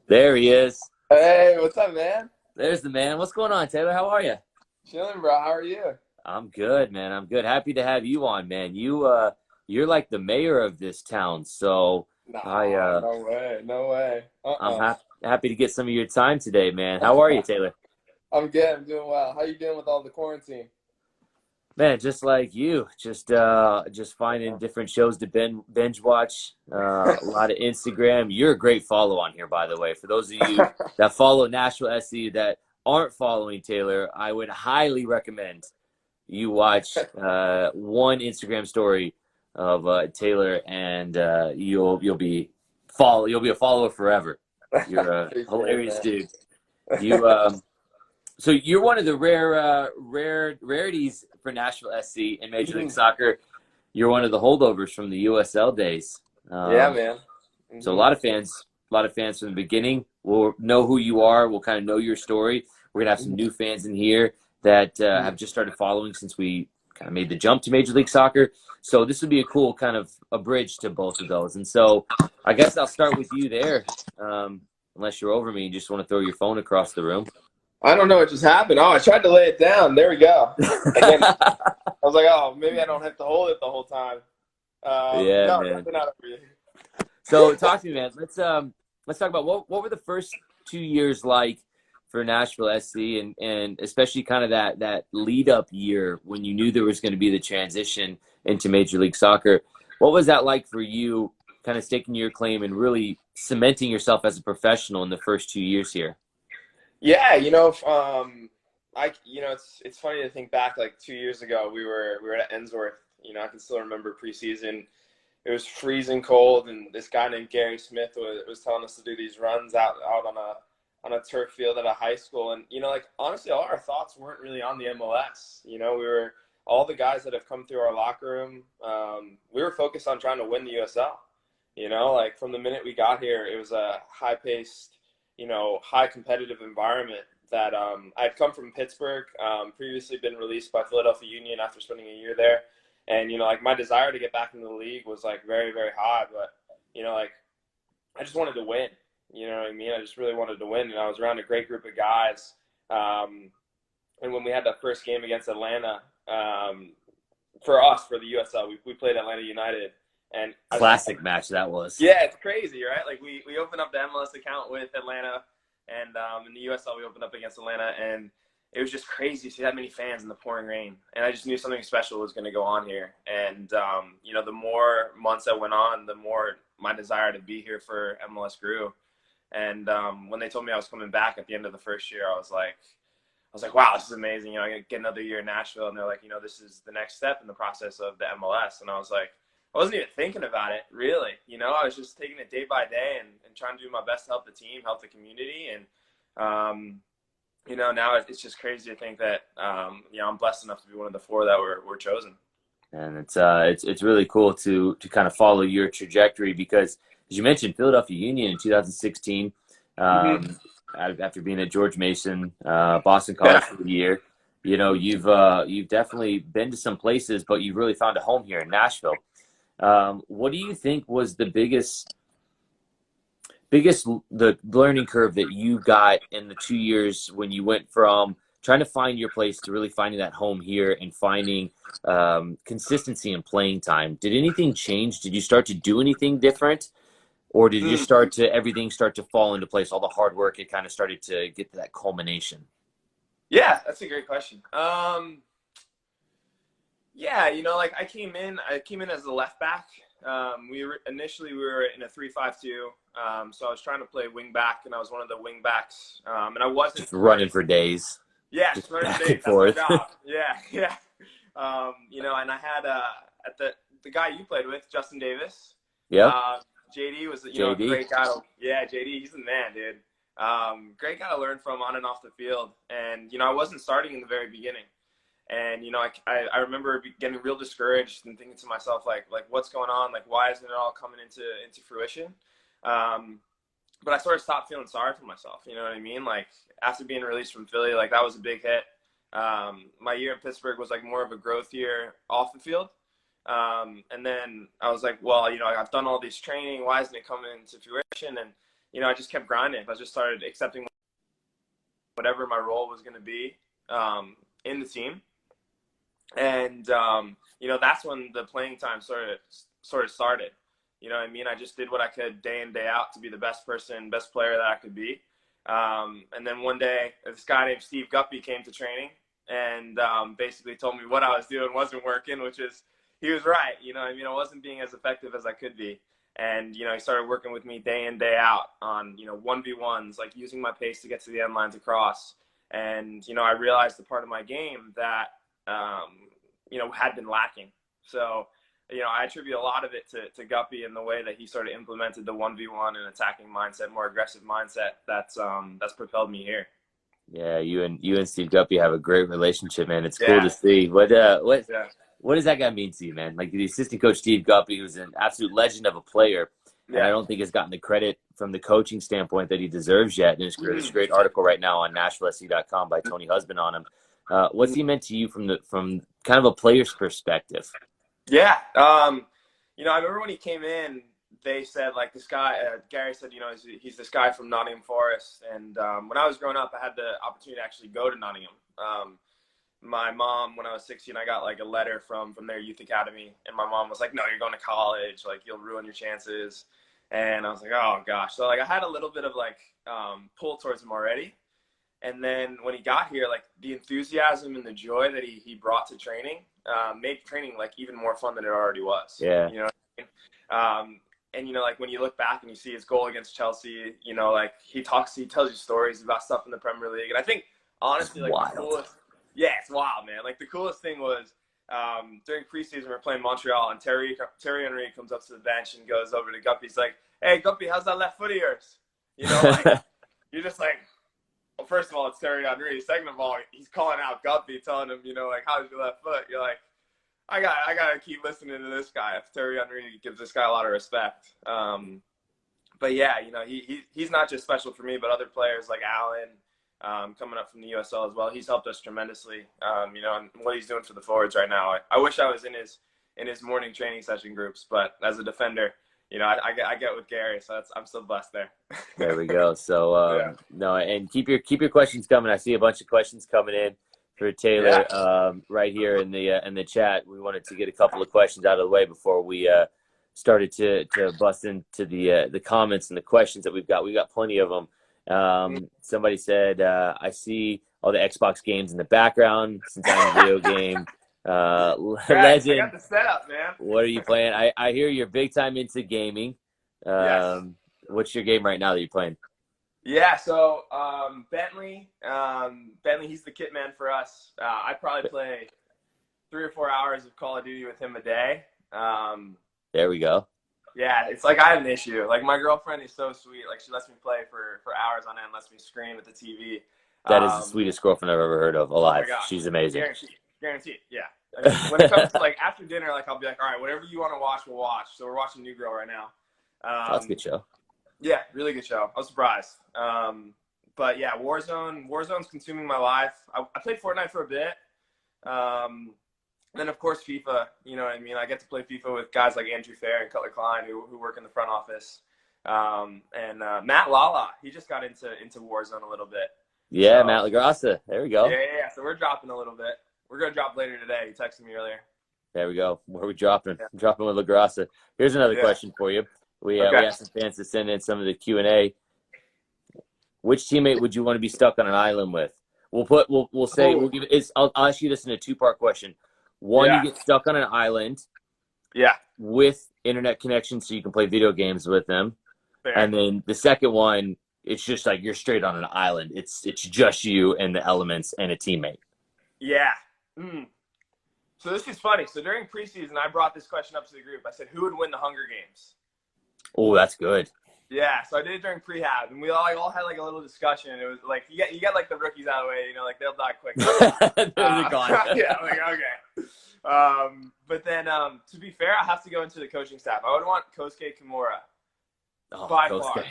There he is. Hey, what's up, man? There's the man. What's going on, Taylor? How are you? Chilling, bro. How are you? I'm good, man. I'm good. Happy to have you on, man. You're like the mayor of this town, so I Nah, uh no way, no way. I'm happy to get some of your time today, man. How are you, Taylor? I'm good. I'm doing well. How you doing with all the quarantine? Man, just like you, just finding different shows to binge watch. A lot of Instagram. You're a great follow on here, by the way. For those of you that follow Nashville SC that aren't following Taylor, I would highly recommend you watch one Instagram story of Taylor, and you'll be a follower forever. You're a Appreciate it, hilarious man. dude. You so you're one of the rarities for Nashville SC in Major League Soccer. You're one of the holdovers from the USL days. Yeah, Um, man. so a lot of fans from the beginning will know who you are. Will kind of know your story. We're gonna have some new fans in here that have just started following since we kind of made the jump to Major League Soccer. So this would be a cool kind of a bridge to both of those. And so I guess I'll start with you there. Unless you're over me and just want to throw your phone across the room. I don't know what just happened. Oh, I tried to lay it down. There we go. Again, I was like, oh, maybe I don't have to hold it the whole time. Yeah, No, man. definitely not over you. So talk to me, man. Let's talk about what were the first 2 years like for Nashville SC, and especially kind of that lead up year when you knew there was going to be the transition into Major League Soccer. What was that like for you, kind of staking your claim and really cementing yourself as a professional in the first 2 years here? Yeah, it's funny to think back. Like 2 years ago, we were at Ensworth. I can still remember preseason. It was freezing cold, and this guy named Gary Smith was telling us to do these runs out on a turf field at a high school. And like honestly, all our thoughts weren't really on the MLS. We were all the guys that have come through our locker room. We were focused on trying to win the USL. Like from the minute we got here, it was a high paced, high competitive environment that I'd come from Pittsburgh, previously been released by Philadelphia Union after spending a year there. And, like my desire to get back into the league was like very, very high. But, like I just wanted to win. You know what I mean? I just really wanted to win. And I was around a great group of guys. And when we had that first game against Atlanta, for us, for the USL, we played Atlanta United. And Classic match that was. Yeah, it's crazy, right? Like we opened up the MLS account with Atlanta, and in the USL we opened up against Atlanta, and it was just crazy to see that many fans in the pouring rain. And I just knew something special was going to go on here. And the more months that went on, the more my desire to be here for MLS grew. And when they told me I was coming back at the end of the first year, I was like, wow, this is amazing. I get another year in Nashville, and they're like, this is the next step in the process of the MLS. And I was like, I wasn't even thinking about it, really. I was just taking it day by day and trying to do my best to help the team, help the community. And, now it's just crazy to think that, I'm blessed enough to be one of the four that were chosen. And it's really cool to kind of follow your trajectory because, as you mentioned, Philadelphia Union in 2016, after being at George Mason, Boston College for the year, you've definitely been to some places, but you've really found a home here in Nashville. What do you think was the biggest the learning curve that you got in the 2 years when you went from trying to find your place to really finding that home here and finding consistency in playing time? Did anything change? Did you start to do anything different, or did you just everything start to fall into place? All the hard work, it kind of started to get to that culmination. Yeah, that's a great question. Yeah, like I came in as a left back. Initially we were in a 3-5-2. So I was trying to play wing back, and I was one of the wing backs. And I wasn't just running for days. Yeah, just running for days. That's my job. Yeah. And I had at the guy you played with, Justin Davis. Yeah. JD was JD. a great guy. Yeah, JD, he's the man, dude. Great guy to learn from on and off the field. And I wasn't starting in the very beginning. And, I remember getting real discouraged and thinking to myself, like what's going on? Like, why isn't it all coming into fruition? But I sort of stopped feeling sorry for myself. You know what I mean? Like, after being released from Philly, like, that was a big hit. My year in Pittsburgh was, like, more of a growth year off the field. And then I was like, well, I've done all this training. Why isn't it coming into fruition? And, I just kept grinding. I just started accepting whatever my role was going to be in the team. And, that's when the playing time sort of started. You know what I mean? I just did what I could day in, day out to be the best player that I could be. And then one day, this guy named Steve Guppy came to training and basically told me what I was doing wasn't working, he was right. You know what I mean? I wasn't being as effective as I could be. And, he started working with me day in, day out on, 1v1s, like using my pace to get to the end line to cross. And, I realized the part of my game that, had been lacking. So, I attribute a lot of it to Guppy and the way that he sort of implemented the 1v1 and attacking mindset, more aggressive mindset. That's propelled me here. Yeah, you and Steve Duffy have a great relationship, man. It's cool to see. What does that guy mean to you, man? Like the assistant coach Steve Guppy, who's an absolute legend of a player, and I don't think has gotten the credit from the coaching standpoint that he deserves yet in his career. There's a great article right now on NashvilleSC.com by Tony Husband on him. What's he meant to you from kind of a player's perspective? Yeah, I remember when he came in, they said, like, this guy, Gary said, he's this guy from Nottingham Forest. And when I was growing up, I had the opportunity to actually go to Nottingham. My mom, when I was 16, I got, like, a letter from their youth academy. And my mom was like, no, you're going to college. Like, you'll ruin your chances. And I was like, oh, gosh. So, like, I had a little bit of, like, pull towards him already. And then when he got here, like, the enthusiasm and the joy that he brought to training made training, like, even more fun than it already was. Yeah. You know what I mean? And, like, when you look back and you see his goal against Chelsea, like, he tells you stories about stuff in the Premier League. And I think, honestly, like, the coolest – yeah, it's wild, man. Like, the coolest thing was during preseason, we were playing Montreal, and Thierry Henry comes up to the bench and goes over to Guppy. He's like, hey, Guppy, how's that left foot of yours? Like, you're just like – well, first of all, it's Thierry Henry. Second of all, he's calling out Guppy, telling him, like, how's your left foot? You're like, I gotta keep listening to this guy. Thierry Henry gives this guy a lot of respect. But yeah, he's not just special for me, but other players like Allen, coming up from the USL as well. He's helped us tremendously. And what he's doing for the forwards right now. I wish I was in his morning training session groups, but as a defender, I get with Gary, so I'm still blessed there. There we go. So no, and keep your questions coming. I see a bunch of questions coming in for Taylor right here in the chat. We wanted to get a couple of questions out of the way before we started to bust into the comments and the questions that we've got. We've got plenty of them. Somebody said, I see all the Xbox games in the background since I'm a video game. Legend. I got the setup, man. What are you playing? I hear you're big time into gaming. Yes. What's your game right now that you're playing? Yeah, so Bentley, he's the kit man for us. I probably play 3 or 4 hours of Call of Duty with him a day. There we go. Yeah, it's like I have an issue. Like, my girlfriend is so sweet. Like, she lets me play for hours on end, lets me scream at the TV. That is the sweetest girlfriend I've ever heard of alive. Oh, she's amazing. Guaranteed. Yeah. I mean, when it comes to, like, after dinner, like, I'll be like, all right, whatever you want to watch, we'll watch. So we're watching New Girl right now. That's a good show. Yeah, really good show. I was surprised. But yeah, Warzone's consuming my life. I played Fortnite for a bit. Then of course FIFA, you know what I mean? I get to play FIFA with guys like Andrew Fair and Cutler Klein who work in the front office. And Matt Lala, he just got into Warzone a little bit. Yeah, so, Matt LaGrassa. There we go. Yeah. So we're dropping a little bit. We're going to drop later today. He texted me earlier. There we go. Where are we dropping? Yeah. Dropping with LaGrassa. Here's another question for you. We asked some fans to send in some of the Q&A. Which teammate would you want to be stuck on an island with? I'll ask you this in a 2-part question. One, you get stuck on an island. Yeah. With internet connection so you can play video games with them. Fair. And then the second one, it's just like you're straight on an island. It's just you and the elements and a teammate. Yeah. So this is funny. So during preseason, I brought this question up to the group. I said, who would win the Hunger Games? Oh, that's good. Yeah, so I did it during prehab, and we all had like a little discussion. It was like you get like the rookies out of the way, like they'll die quick. They're gone. Yeah, like okay. But then to be fair, I have to go into the coaching staff. I would want Kosuke Kimura by far,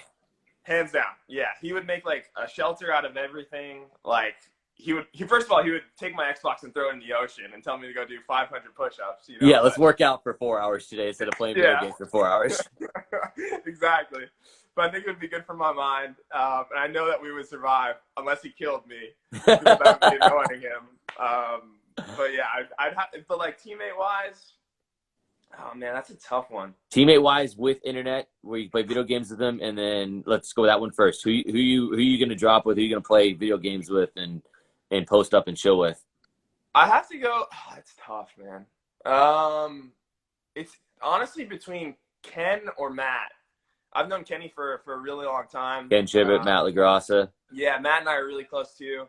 hands down. Yeah, he would make like a shelter out of everything. Like he would take my Xbox and throw it in the ocean and tell me to go do 500 push-ups. Let's work out for 4 hours today instead of playing video games for 4 hours. Exactly. but I think it would be good for my mind. And I know that we would survive unless he killed me, because that would be annoying him. But yeah, I'd have, but like teammate wise, oh man, that's a tough one. Teammate wise, with internet, where you play video games with them, and then let's go with that one first. Who you gonna drop with? Who you gonna play video games with and post up and chill with? I have to go. Oh, it's tough, man. It's honestly between Ken or Matt. I've known Kenny for a really long time. Ken Chibit, Matt LaGrassa. Yeah, Matt and I are really close too.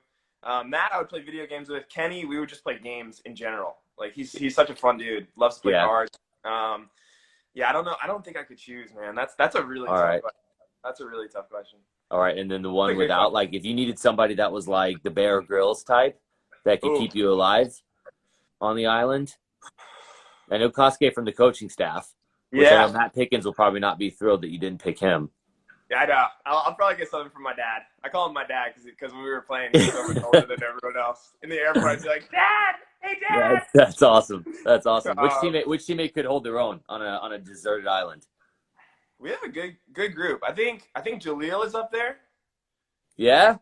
Matt, I would play video games with. Kenny, we would just play games in general. Like he's such a fun dude. Loves to play cards. Yeah, I don't know. I don't think I could choose, man. That's a really tough question. That's a really tough question. All right, and then the one without, like, if you needed somebody that was like the Bear Grylls type that could keep you alive on the island. I know Kosuke from the coaching staff. Which I know Matt Pickens will probably not be thrilled that you didn't pick him. Yeah, I know. I'll probably get something from my dad. I call him my dad because when we were playing, he was so much older than everyone else. In the airport, I'd be like, Dad! Hey, Dad! Yeah, that's awesome. That's awesome. Which teammate could hold their own on a deserted island? We have a good group. I think Jaleel is up there. Yeah?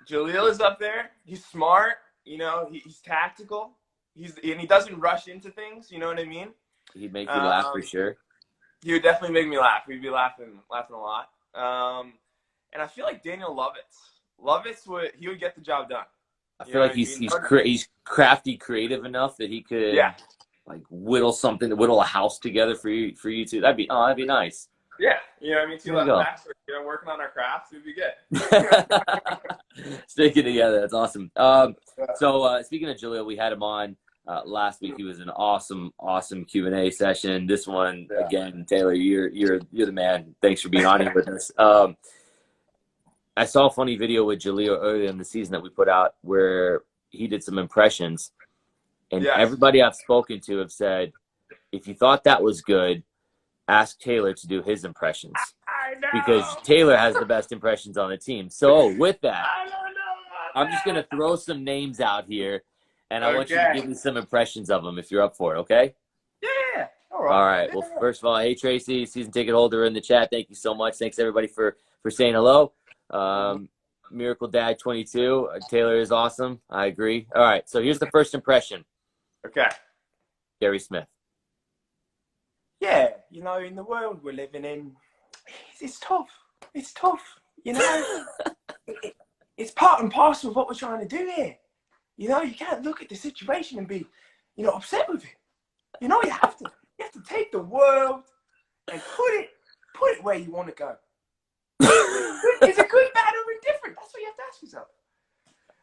Jaleel is up there. He's smart. You know, he's tactical. And he doesn't rush into things. You know what I mean? He'd make you laugh for sure. He would definitely make me laugh. We'd be laughing a lot. And I feel like Daniel Lovitz would get the job done. I feel like he's crafty, creative enough that he could like whittle a house together for you two. That'd be nice. Yeah, you know what I mean. Two left backs, working on our crafts, we'd be good. Sticking together, that's awesome. So speaking of Jaleel, we had him on last week. He was an awesome Q&A session. This one again, Taylor, you're the man. Thanks for being on here with us. I saw a funny video with Jaleel earlier in the season that we put out where he did some impressions, and everybody I've spoken to have said, if you thought that was good, ask Taylor to do his impressions. I know. Because Taylor has the best impressions on the team. So with that, I'm just going to throw some names out here, and I want you to give me some impressions of them if you're up for it, okay? Yeah. All right. Well, first of all, hey, Tracy, season ticket holder in the chat. Thank you so much. Thanks, everybody, for saying hello. Miracle Dad 22. Taylor is awesome. I agree. All right. So here's the first impression. Okay. Gary Smith. Yeah, you know, in the world we're living in, it's tough. It's tough, you know. It's part and parcel of what we're trying to do here. You know, you can't look at the situation and be, upset with it. You know, you have to take the world and put it where you want to go. Is it good, bad, or indifferent? That's what you have to ask yourself.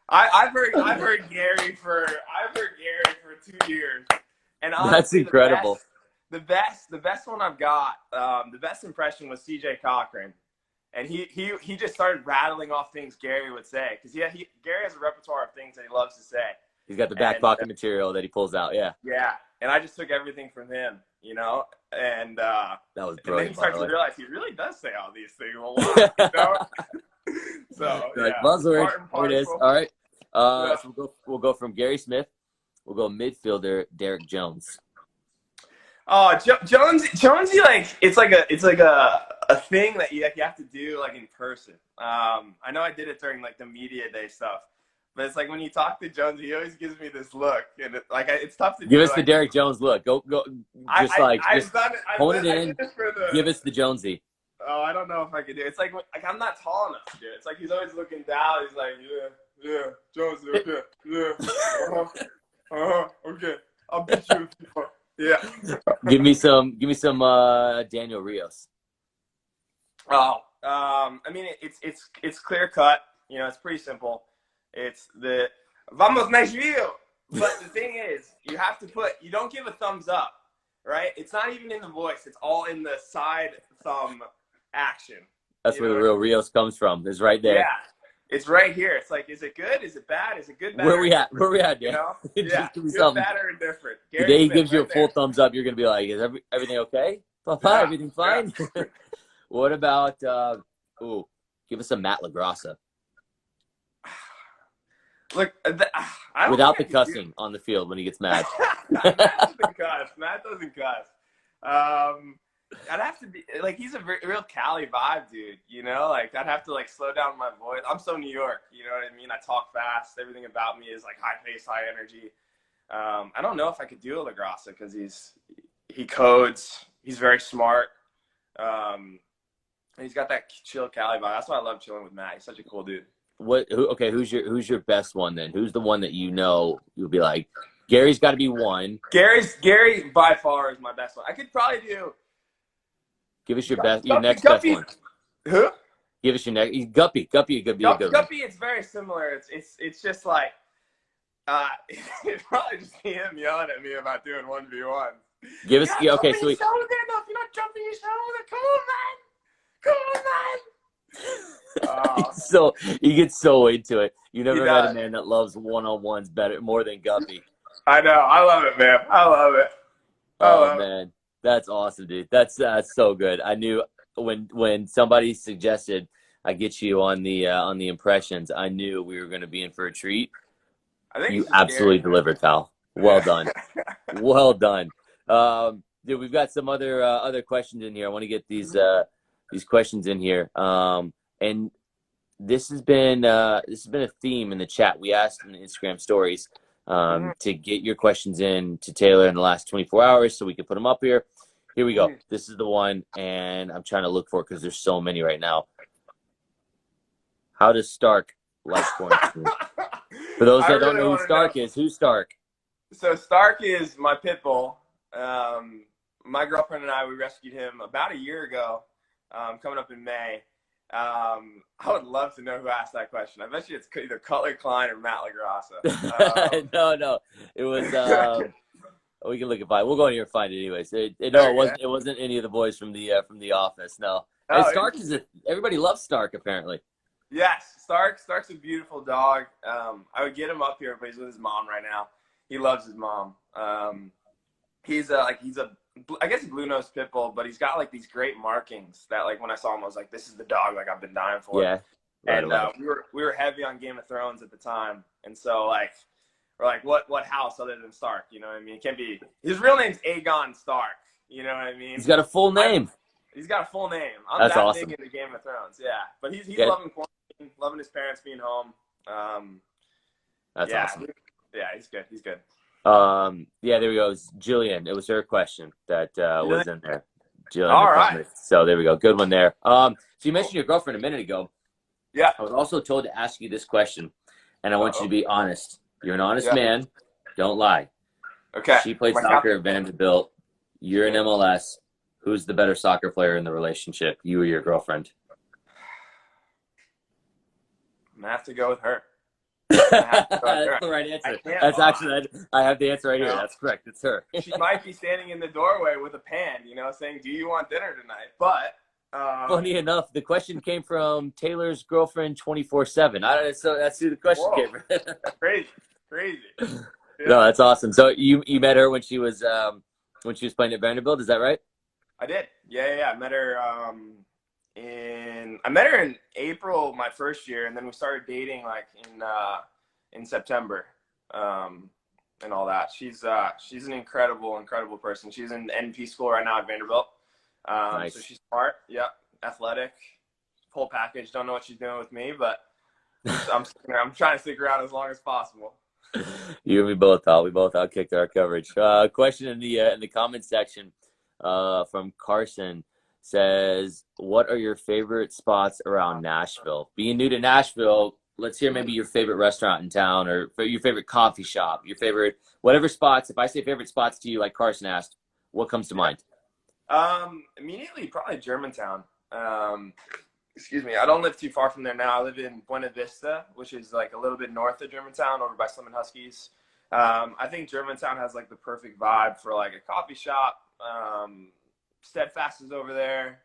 I've heard Gary for 2 years, and honestly, that's incredible. The best one I've got, the best impression was CJ Cochran, and he just started rattling off things Gary would say, because Gary has a repertoire of things that he loves to say. He's got the back pocket material that he pulls out, yeah. Yeah, and I just took everything from him, and that was brilliant. And then he starts to realize he really does say all these things a lot, So like buzzword. Here it is. All right. So we'll go from Gary Smith. We'll go midfielder Derek Jones. Oh, Jonesy, like it's like a thing that you have to do like in person. I know I did it during like the media day stuff, but it's like when you talk to Jonesy, he always gives me this look, and it's tough to give us like, the Derek Jones look. Go, just hone it in. Give us the Jonesy. Oh, I don't know if I could do it. It's like I'm not tall enough to do it. It's like he's always looking down. He's like, yeah, Jonesy, okay, okay, I'll beat you. Yeah. Give me some Daniel Rios. Oh, I mean it's clear cut. It's pretty simple. It's the Vamos Nashville. But the thing is, you don't give a thumbs up, right? It's not even in the voice. It's all in the side thumb action. That's where the real Rios comes from. Is right there. Yeah. It's right here. It's like, is it good? Is it bad? Is it good? Bad, Where we at? Yeah. Yeah. Good, bad, or indifferent. The day he gives you a full thumbs up, you're gonna be like, is everything okay? Papa, everything fine? Yeah. What about? Give us a Matt LaGrassa. Look, without the cussing on the field when he gets mad. Matt doesn't cuss. I'd have to be like, he's a real Cali vibe, dude. You know, like I'd have to like slow down my voice. I'm so New York. You know what I mean? I talk fast. Everything about me is like high pace, high energy. I don't know if I could do a LaGrassa because he codes. He's very smart. And he's got that chill Cali vibe. That's why I love chilling with Matt. He's such a cool dude. Okay, who's your best one then? Who's the one that you know you'll be like, Gary's got to be one. Gary by far is my best one. I could probably do. Give us your next Duffy, best one. Who? Give us your next. Guppy could be a good one. Duffy, it's very similar. It's just like it'd probably just be him yelling at me about doing 1v1. Give us okay. So you're not jumping your shoulder. Come on, man. So he gets so into it. You never met a man that loves one-on-ones better more than Guppy. I know. I love it, man. I love it. Oh man, that's awesome, dude. That's so good. I knew when somebody suggested I get you on the impressions, I knew we were going to be in for a treat. I think you absolutely delivered, pal. Well done. Well done. Dude, we've got some other questions in here. I want to get these questions in here. And this has been a theme in the chat. We asked in the Instagram stories to get your questions in to Taylor in the last 24 hours so we can put them up here. Here we go. This is the one, and I'm trying to look for it because there's so many right now. How does Stark like quarantine? For those that don't know who Stark is, who's Stark? So Stark is my pit bull. My girlfriend and I, we rescued him about a year ago, coming up in May. I would love to know who asked that question. I bet you it's either Cutler Klein or Matt LaGrassa. No, it was. We can look at it. We'll go in here and find it anyways. It wasn't any of the boys from the office. No. And Stark everybody loves Stark apparently. Yes, Stark's a beautiful dog. I would get him up here, but he's with his mom right now. He loves his mom. He's a I guess a blue-nosed pit bull, but he's got like these great markings that like when I saw him, I was like, this is the dog like I've been dying for. Yeah. And we were heavy on Game of Thrones at the time, and so like we're like, what house other than Stark? You know what I mean? It can't be. His real name's Aegon Stark. You know what I mean? He's got a full name. He's got a full name. That's awesome. Big into Game of Thrones, yeah. But he's loving quarantine, loving his parents being home. That's awesome. Yeah, he's good. He's good. Yeah, there we go. Jillian. It was her question that was in there. Jillian. All right. So there we go. Good one there. So you mentioned your girlfriend a minute ago. Yeah. I was also told to ask you this question, and I want you to be honest. You're an honest man. Don't lie. Okay. She played soccer at Vanderbilt. You're in MLS. Who's the better soccer player in the relationship, you or your girlfriend? I'm going to have to go with her. That's the right answer. That's actually, I have the answer right here. That's correct. It's her. She might be standing in the doorway with a pan, saying, do you want dinner tonight? But funny enough, the question came from Taylor's girlfriend 24/7. So that's who the question came from. Crazy. Yeah. No, that's awesome. So you met her when she was playing at Vanderbilt, is that right? I did. Yeah. I met her in April my first year, and then we started dating like in September, and all that. She's an incredible person. She's in NP school right now at Vanderbilt. Nice. So she's smart. Yep. Athletic, whole package. Don't know what she's doing with me, but I'm trying to stick around as long as possible. You and me both, Al. We both outkicked our coverage. Question in the comment section from Carson says, what are your favorite spots around Nashville? Being new to Nashville, let's hear maybe your favorite restaurant in town or your favorite coffee shop, your favorite, whatever spots. If I say favorite spots to you, like Carson asked, what comes to mind? Immediately, probably Germantown. Excuse me. I don't live too far from there now. I live in Buena Vista, which is like a little bit north of Germantown, over by Slim and Huskies. I think Germantown has like the perfect vibe for like a coffee shop. Steadfast is over there.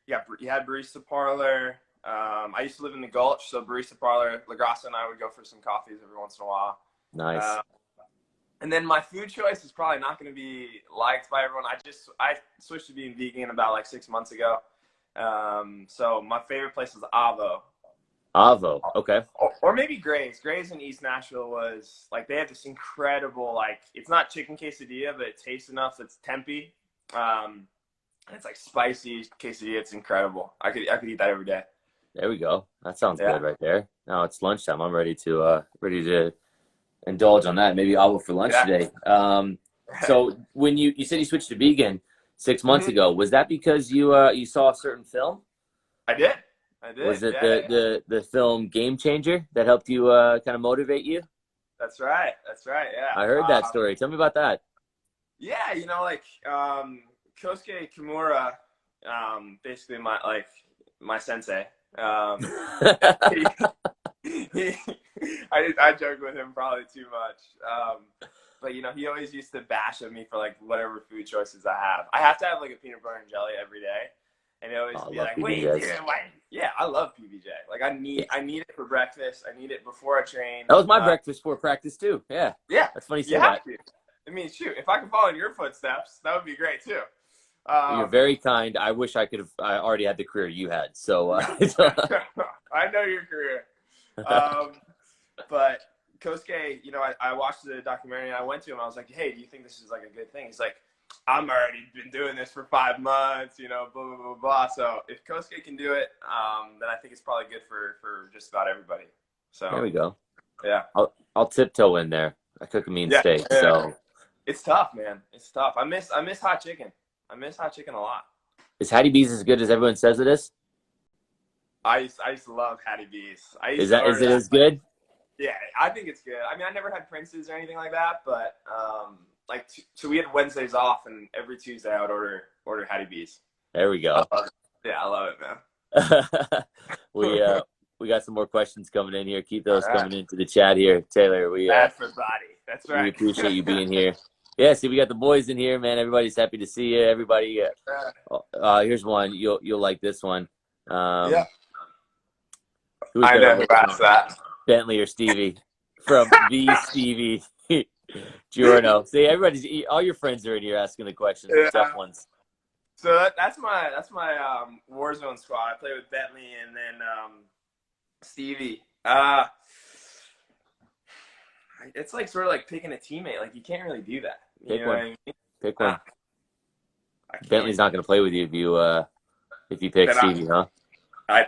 You had Barista Parlor. I used to live in the Gulch, so Barista Parlor, LaGrassa and I would go for some coffees every once in a while. Nice. And then my food choice is probably not going to be liked by everyone. I switched to being vegan about like 6 months ago. So my favorite place is Avo. Avo, okay. Or maybe Gray's. Gray's in East Nashville was like, they have this incredible, like, it's not chicken quesadilla, but it tastes enough. It's tempeh. And it's like spicy quesadilla. It's incredible. I could eat that every day. There we go. That sounds Yeah. good right there. Now it's lunchtime. I'm ready to indulge on that. Maybe I'll go for lunch Yeah. today. So when you said you switched to vegan 6 months Mhm. ago, was that because you saw a certain film? I did. I did. Was it Yeah. the film Game Changer that helped you kind of motivate you? That's right. That's right. Yeah. I heard that story. Tell me about that. Yeah. Like Kosuke Kimura, basically my sensei. He, I joke with him probably too much. But he always used to bash at me for like whatever food choices I have. I have to have like a peanut butter and jelly every day, and he always be like, "Wait, dude, why?" Yeah, I love PBJ. Like I need it for breakfast. I need it before I train. That was my breakfast for practice too. Yeah. Yeah, That's funny. You have to. I mean, shoot, if I could follow in your footsteps, that would be great too. You're very kind. I wish I could have. I already had the career you had. So I know your career. But Kosuke, I watched the documentary and I went to him. I was like, "Hey, do you think this is like a good thing?" He's like, "I'm already been doing this for 5 months, blah blah blah blah." So if Kosuke can do it, then I think it's probably good for just about everybody. So there we go. Yeah, I'll tiptoe in there. I cook a mean steak, yeah. so it's tough, man. It's tough. I miss hot chicken. I miss hot chicken a lot. Is Hattie B's as good as everyone says it is? I used to love Hattie B's. Is it as good? Yeah, I think it's good. I mean, I never had Prince's or anything like that, but so we had Wednesdays off, and every Tuesday I would order Hattie B's. There we go. I love it, man. We got some more questions coming in here. Keep those coming into the chat here, Taylor. Bad for body. That's right. We appreciate you being here. Yeah, see, we got the boys in here, man. Everybody's happy to see you. Everybody, here's one. You'll like this one. Yeah. I know who asked that. Bentley or Stevie from the Stevie Giorno. See, all your friends are in here asking the questions, the tough ones. So that's my Warzone squad. I play with Bentley and then Stevie. It's like sort of like picking a teammate. Like you can't really do that. Pick one. What I mean? Pick one. Bentley's not going to play with you if you pick Stevie, huh?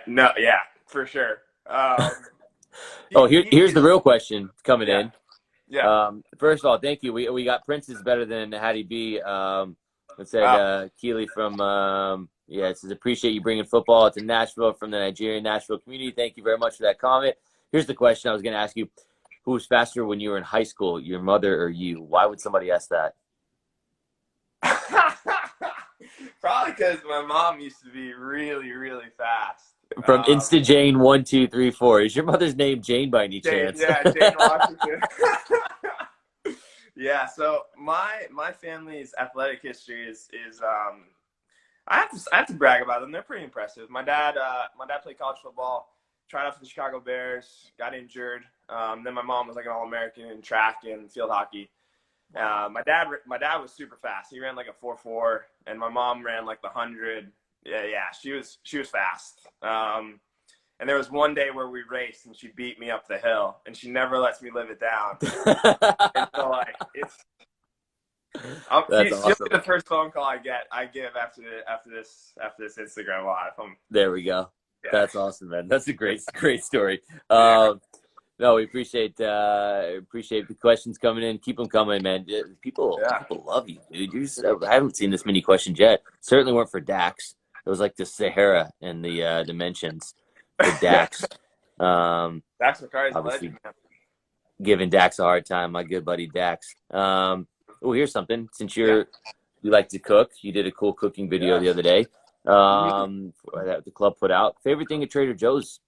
No, yeah, for sure. Here's the real question coming in. Yeah. First of all, thank you. We got Prince's better than Hattie B. It said Keely from it says appreciate you bringing football to Nashville from the Nigerian Nashville community. Thank you very much for that comment. Here's the question I was going to ask you: who was faster when you were in high school, your mother or you? Why would somebody ask that? Probably because my mom used to be really, really fast. From Insta Jane 1 2 3 4. Is your mother's name Jane by any chance? Yeah, Jane Washington. Yeah, so my family's athletic history is I have to brag about them. They're pretty impressive. My dad played college football, tried out for the Chicago Bears, got injured. Then my mom was like an All-American in track and field hockey. My dad was super fast. He ran like a 4.4, and my mom ran like the 100. Yeah, she was fast. And there was one day where we raced, and she beat me up the hill, and she never lets me live it down. And so like she's awesome. The first phone call I give after this Instagram live. There we go. Yeah. That's awesome, man. That's a great story. No, we appreciate the questions coming in. Keep them coming, man. People love you, dude. I haven't seen this many questions yet. Certainly weren't for Dax. It was like the Sahara and the mentions for Dax. Dax McCarty's obviously legend, man. Giving Dax a hard time, my good buddy Dax. Here's something. Since you like to cook, you did a cool cooking video the other day that the club put out. Favorite thing at Trader Joe's?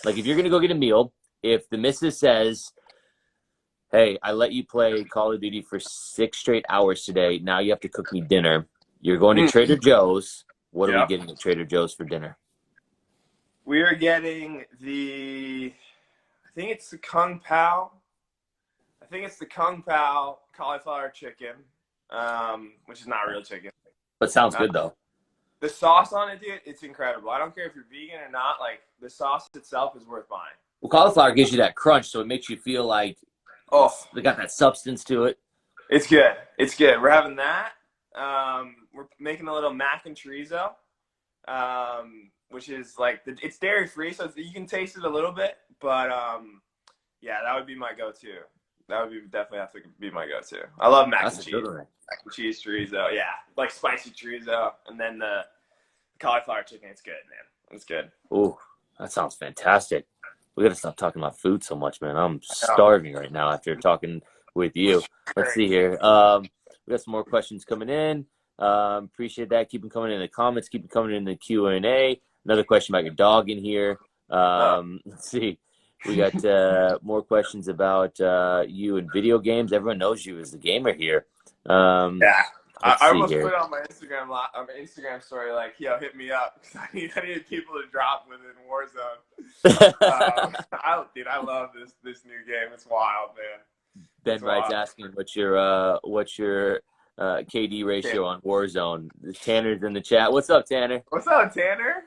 Like if you're gonna go get a meal, if the missus says, "Hey, I let you play Call of Duty for 6 straight hours today. Now you have to cook me dinner." You're going to Trader Joe's. What are we getting at Trader Joe's for dinner? We are getting I think it's the Kung Pao. I think it's the Kung Pao cauliflower chicken, which is not real chicken. But sounds good, though. The sauce on it, dude, it's incredible. I don't care if you're vegan or not. Like, the sauce itself is worth buying. Well, cauliflower gives you that crunch, so it makes you feel like they got that substance to it. It's good. It's good. We're having that. We're making a little mac and chorizo, which is like it's dairy free, so you can taste it a little bit. But yeah, that would be my go-to. That would definitely have to be my go-to. I love mac That's and a cheese. good one. Mac and cheese chorizo, yeah, like spicy chorizo, and then the cauliflower chicken. It's good, man. It's good. Oh, that sounds fantastic. We got to stop talking about food so much, man. I'm Yeah. starving right now after talking with you. Let's see here. We got some more questions coming in. Appreciate that. Keep them coming in the comments. Keep them coming in the Q&A. Another question about your dog in here. Let's see. We got more questions about you and video games. Everyone knows you as the gamer here. Yeah. I almost here. put it on my Instagram story, like, yo, hit me up, because I need people to drop within Warzone. I love this new game. It's wild, man. Ben It's Wright's wild. asking what's your KD ratio on Warzone. Tanner's in the chat. What's up, Tanner? What's up, Tanner?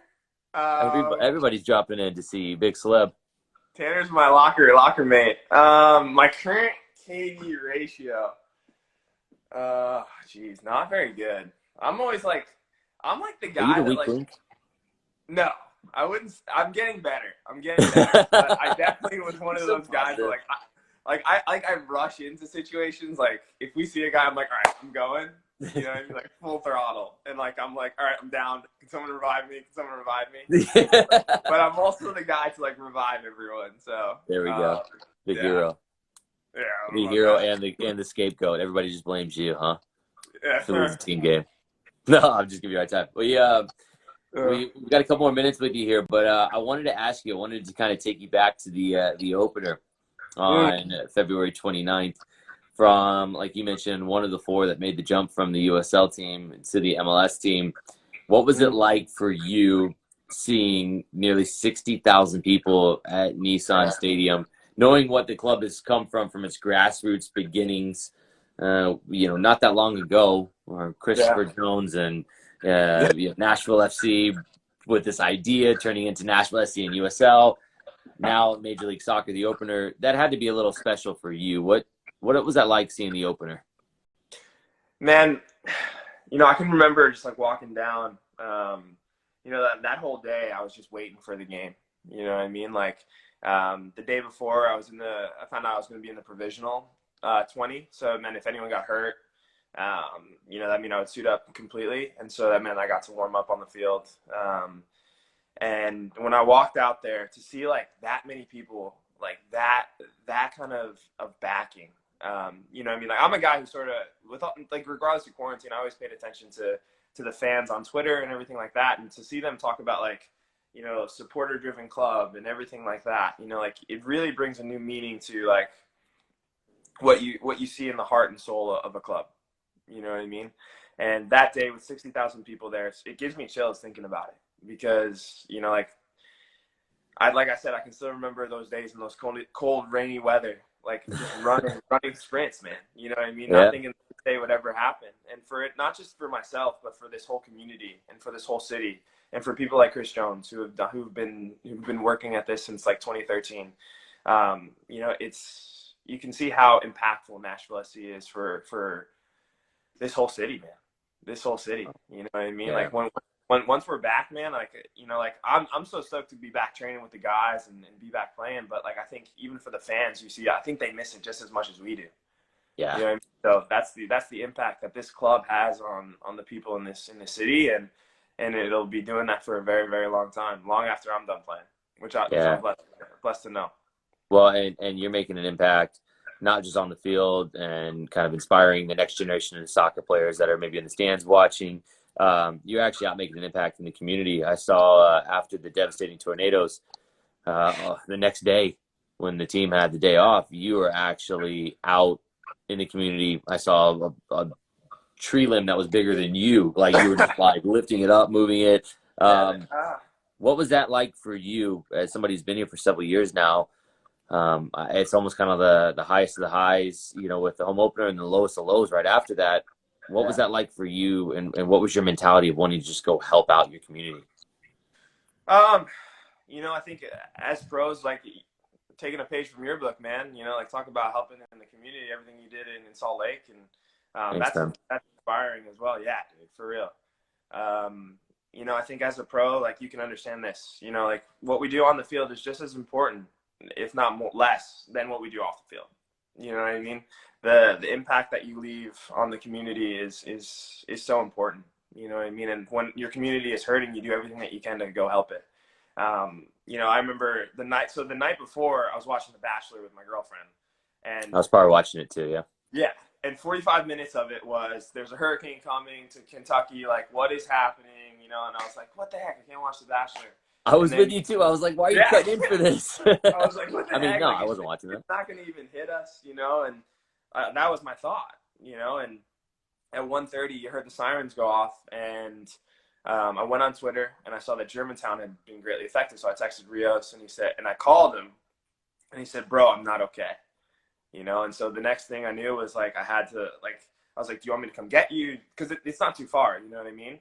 Everybody's dropping in to see you, big celeb. Tanner's my locker mate. My current KD ratio. Geez, not very good. I'm like the Are you guy the that weak like. link? No, I wouldn't. I'm getting better. But I definitely was one of So those guys positive. that I rush into situations. Like if we see a guy, I'm like, all right, I'm going. You know what I mean? Like full throttle, and like I'm like, all right, I'm down. Can someone revive me? Can someone revive me? But I'm also the guy to like revive everyone. So There we go. The yeah. hero. Yeah, The hero and the scapegoat. Everybody just blames you, huh? yeah. If it was a team game. No, I'm just giving you a hard time. We got a couple more minutes with you here, but I wanted to ask you. I wanted to kind of take you back to the opener on February 29th. From, like you mentioned, one of the four that made the jump from the USL team to the MLS team. What was it like for you seeing nearly 60,000 people at Nissan Stadium, knowing what the club has come from its grassroots beginnings? Not that long ago, Christopher Jones and Nashville FC with this idea turning into Nashville SC and USL. Now Major League Soccer, the opener. That had to be a little special for you. What was that like seeing the opener? Man, I can remember just like walking down, that whole day I was just waiting for the game. You know what I mean? Like the day before I found out I was going to be in the provisional 20. So it meant if anyone got hurt, that meant I would suit up completely. And so that meant I got to warm up on the field. And when I walked out there to see like that many people, like that kind of backing, you know what I mean? Like I'm a guy who sort of, regardless of quarantine, I always paid attention to the fans on Twitter and everything like that. And to see them talk about like, supporter driven club and everything like that, like it really brings a new meaning to like what you see in the heart and soul of a club. You know what I mean? And that day with 60,000 people there, it gives me chills thinking about it because, like I said, I can still remember those days in those cold rainy weather, like just running sprints, man. You know what I mean? Yeah. Not thinking this day would ever happen. And for it, not just for myself, but for this whole community and for this whole city and for people like Chris Jones who've been working at this since like 2013. You can see how impactful Nashville SC is for this whole city, man. This whole city. You know what I mean? Yeah. Like once we're back, man, I'm so stoked to be back training with the guys and be back playing. But like I think even for the fans, I think they miss it just as much as we do. Yeah. You know what I mean? So that's the impact that this club has on the people in this city, and it'll be doing that for a very, very long time, long after I'm done playing, which I'm blessed to know. Well, and you're making an impact not just on the field and kind of inspiring the next generation of soccer players that are maybe in the stands watching. You're actually out making an impact in the community. I saw after the devastating tornadoes, the next day when the team had the day off, you were actually out in the community. I saw a tree limb that was bigger than you. Like you were just like lifting it up, moving it. What was that like for you as somebody who's been here for several years now? It's almost kind of the highest of the highs, with the home opener and the lowest of lows right after that. What was that like for you, and what was your mentality of wanting to just go help out your community? I think as pros, like taking a page from your book, man, like talk about helping in the community, everything you did in Salt Lake. And Thanks, inspiring as well. Yeah, dude, for real. You know, I think as a pro, like, you can understand this. You know, like, what we do on the field is just as important, if not more, less than what we do off the field. You know what I mean? The impact that you leave on the community is so important. You know what I mean? And when your community is hurting, you do everything that you can to go help it. You know, I remember the night before, I was watching The Bachelor with my girlfriend, and I was probably watching it too. Yeah. yeah, and 45 minutes of it was, there's a hurricane coming to Kentucky, like, what is happening, you know? And I was like, what the heck? I can't watch The Bachelor. I was with you too. I was like, why are you cutting in for this? I was like, what the I mean, heck? no, Like, I wasn't watching that. It's not going to even hit us, you know? And that was my thought, you know? And at 1:30, you heard the sirens go off, and I went on Twitter, and I saw that Germantown had been greatly affected. So I texted Rios, and I called him, and he said, bro, I'm not okay. You know? And so the next thing I knew was, like, I was like, do you want me to come get you? Because it's not too far, you know what I mean?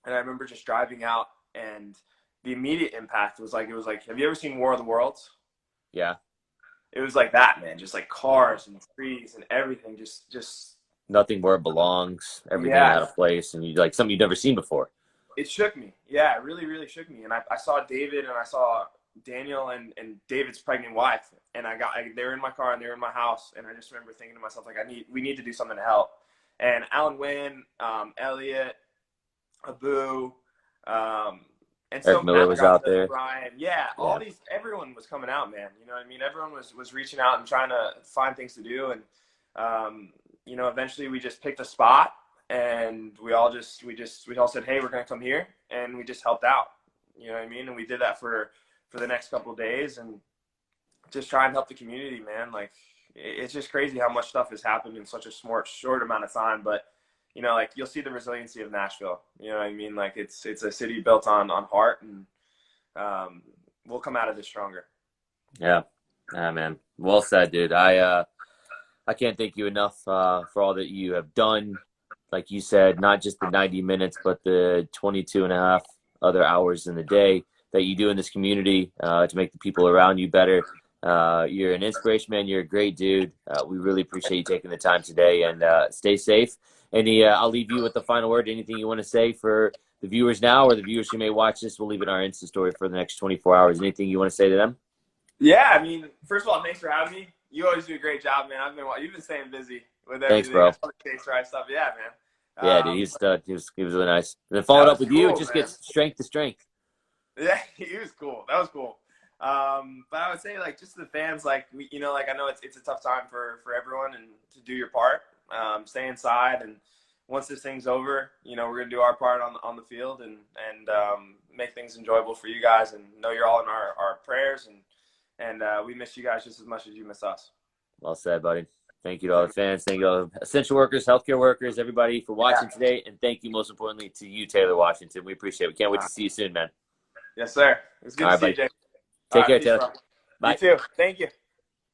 And I remember just driving out, and the immediate impact was like, have you ever seen War of the Worlds? Yeah. It was like that, man. Just like cars and trees and everything, just nothing where it belongs, everything out of place, and you like something you've never seen before. It shook me. Yeah, it really, really shook me. And I saw David, and I saw Daniel and David's pregnant wife, and they were in my car, and they were in my house, and I just remember thinking to myself, like, we need to do something to help. And Alan Wynn, Elliot, Abu, and so Eric Miller was out there. Brian, everyone was coming out, man. You know what I mean? Everyone was reaching out and trying to find things to do, and you know, eventually we just picked a spot, and we all said, hey, we're gonna come here, and we just helped out. You know what I mean? And we did that for the next couple of days, and just try and help the community, man. Like, it's just crazy how much stuff has happened in such a short amount of time, but you know, like, you'll see the resiliency of Nashville. You know what I mean? Like, it's a city built on heart, and we'll come out of this stronger. Yeah, man. Well said, dude. I can't thank you enough for all that you have done. Like you said, not just the 90 minutes, but the 22 and a half other hours in the day that you do in this community to make the people around you better. You're an inspiration, man. You're a great dude. We really appreciate you taking the time today, and stay safe. I'll leave you with the final word. Anything you want to say for the viewers now, or the viewers who may watch this? We'll leave it in our Insta story for the next 24 hours. Anything you want to say to them? Yeah, I mean, first of all, thanks for having me. You always do a great job, man. You've been staying busy with everything. Thanks, bro. Stuff. Yeah, man. Yeah, dude, he's stud. He was really nice. And then followed up with you, it just man. gets strength to strength. Yeah, he was cool. That was cool. But I would say, like, just to the fans, like, you know, like, I know it's a tough time for everyone, and to do your part, stay inside, and once this thing's over, you know, we're gonna do our part on the field, and make things enjoyable for you guys, and know you're all in our prayers, and we miss you guys just as much as you miss us. Well said, buddy. Thank you to all the fans. Thank you to all the essential workers, healthcare workers, everybody for watching today, and thank you most importantly to you, Taylor Washington. We appreciate it. We can't wait to see you soon, man. Yes, sir. It was good to see you, Jay. Take care, Taylor. Bye. You too. Thank you.